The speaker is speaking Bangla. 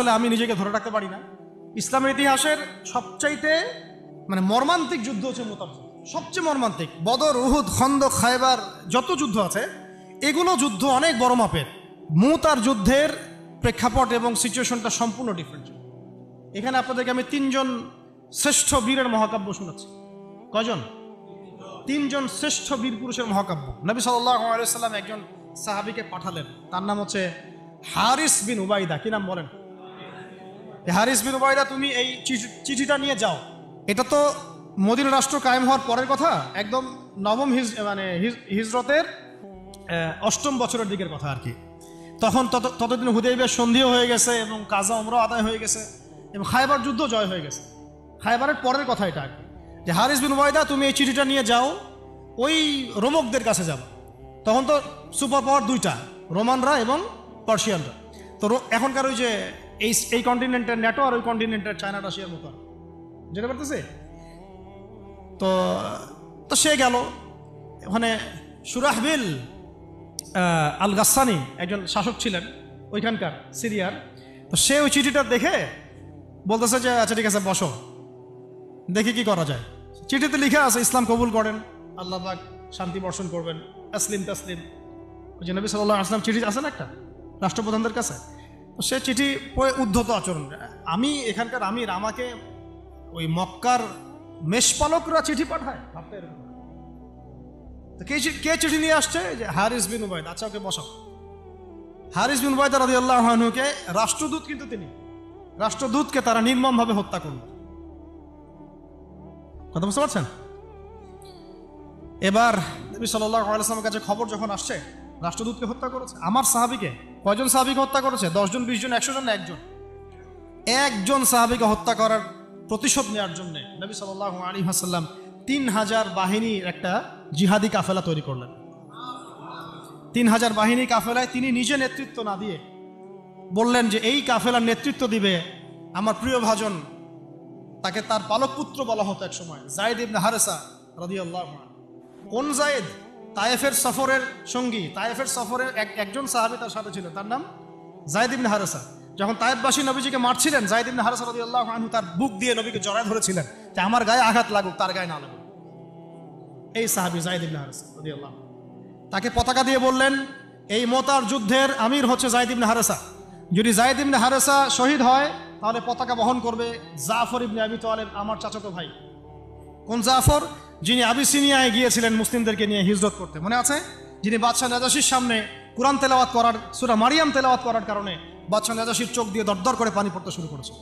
আসলে আমি নিজেকে ধরে রাখতে পারি না। ইসলামের ইতিহাসের সবচাইতে মর্মান্তিক যুদ্ধ হচ্ছে মুতার যুদ্ধ, সবচেয়ে মর্মান্তিক। বদর, উহুদ, খন্দক, খায়বার যত যুদ্ধ আছে এগুলো যুদ্ধ অনেক বড় মাপের। মুতার যুদ্ধের প্রেক্ষাপট এবং সিচুয়েশনটা সম্পূর্ণ ডিফারেন্ট। এখানে আপনাদেরকে আমি 3 জন শ্রেষ্ঠ বীরের মহাকাব্য শোনাচ্ছি। কয়জন? 3 জন শ্রেষ্ঠ বীর পুরুষের মহাকাব্য। নবী সাল্লাল্লাহু আলাইহি ওয়াসাল্লাম একজন সাহাবীকে পাঠালেন, তার নাম হচ্ছে হারিস বিন উবাইদা। কি নাম বলেন? হারিস বিন উবাইদা, তুমি এই চিঠিটা নিয়ে যাও। এটা তো মদিনা রাষ্ট্র কায়েম হওয়ার পরের কথা, একদম নবম হিজরতের 8ম বছরের দিকের কথা আর কি। তখন ততদিন হুদাইবিয়ার সন্ধিও হয়ে গেছে এবং কাজা উমরা আদায় হয়ে গেছে এবং খায়বার যুদ্ধ জয় হয়ে গেছে। খায়বারের পরের কথা এটা আর কি, যে হারিস বিন উবাইদা তুমি এই চিঠিটা নিয়ে যাও, ওই রোমকদের কাছে যাও। তখন তো সুপার পাওয়ার 2টা, রোমানরা এবং পার্সিয়ানরা। তো এখনকার ওই যে এই কন্টিনেন্টের ন্যাটো আর ওই কন্টিনেন্টের চায়না রাশিয়ার মতো, যেটা পারতেছে। তো সে গেল ওখানে। সুরাহবিল আল গাসসানি একজন শাসক ছিলেন ওইখানকার সিরিয়ার। তো সে ওই চিঠিটা দেখে বলতেছে যে আচ্ছা ঠিক আছে, বসো, দেখি কি করা যায়। চিঠিতে লিখে আছে ইসলাম কবুল করেন, আল্লাহ পাক শান্তি বর্ষণ করবেন, আসলিম তাসলিম। ওই যে নবী সাল্লাল্লাহু আলাইহি ওয়াসাল্লাম চিঠি আছে না একটা রাষ্ট্রপ্রধানদের কাছে, তো সে চিঠি পড়ে উদ্ধত আচরণ। আমি এখানকার আমির, আমাকে ওই মক্কার মেষপালকরা চিঠি পাঠায়, ভাবতে এরকম। তো কে চিঠি নিয়ে আসছে? যে হারিস বিন উবাইদা। আচ্ছা ওকে বসাও। হারিস বিন উবাইদা রাদিয়াল্লাহু আনহুকে, রাষ্ট্রদূত কিন্তু তিনি, রাষ্ট্রদূতকে তারা নির্মমভাবে হত্যা করল। কথা বুঝতে পারছেন? এবার নবী সাল্লাল্লাহু আলাইহি ওয়াসাল্লামের কাছে খবর যখন আসছে রাষ্ট্রদূতকে হত্যা করেছে, আমার সাহাবীকে। কয়জন সাহাবীকে হত্যা করেছে? 10 জন, 20 জন, 100 জন না একজন সাহাবীকে হত্যা করার প্রতিশোধ নেওয়ার জন্য নবী সাল্লাল্লাহু আলাইহি ওয়াসাল্লাম 3000 বাহিনীর একটা জিহাদি কাফেলা তৈরি করলেন। 3000 বাহিনী কাফেলায় তিনি নিজে নেতৃত্ব না দিয়ে বললেন যে এই কাফেলার নেতৃত্ব দিবে আমার প্রিয় ভাজন, তাকে তার পালক পুত্র বলা হতো এক সময়, যায়েদ ইবনে হারেসা রাদিয়াল্লাহু আনহু। কোন যায়েদ? তায়েফের সফরের সঙ্গী, তায়েফের সফরে একজন সাহাবী তার সাথে ছিল, তার নাম যায়েদ ইবনে হারেসা। যখন তায়েফবাসী নবীজিকে মারছিলেন, যায়েদ ইবনে হারেসা রাদিয়াল্লাহু আনহু তার বুক দিয়ে নবীকে জড়ায় ধরেছিলেন যে আমার গায়ে আঘাত লাগুক, তার গায়ে না লাগুক। এই সাহাবী যায়েদ ইবনে হারেসা রাদিয়াল্লাহু আনহু, তাকে পতাকা দিয়ে বললেন এই মুতার যুদ্ধের আমির হচ্ছে যায়েদ ইবনে হারেসা। যদি যায়েদ ইবনে হারেসা শহীদ হয় তাহলে পতাকা বহন করবে জাফর ইবনে আবি তালেব, আমার চাচাতো ভাই। কোন জাফর? যিনি আবিসিনিয়ায় গিয়েছিলেন মুসলিমদেরকে নিয়ে হিজরত করতে, মনে আছে? যিনি বাদশাহ নাজাশির সামনে কুরআন তেলাওয়াত করার, সূরা মারিয়াম তেলাওয়াত করার কারণে বাদশাহ নাজাশির চোখ দিয়ে দরদর করে পানি পড়তে শুরু করেছে।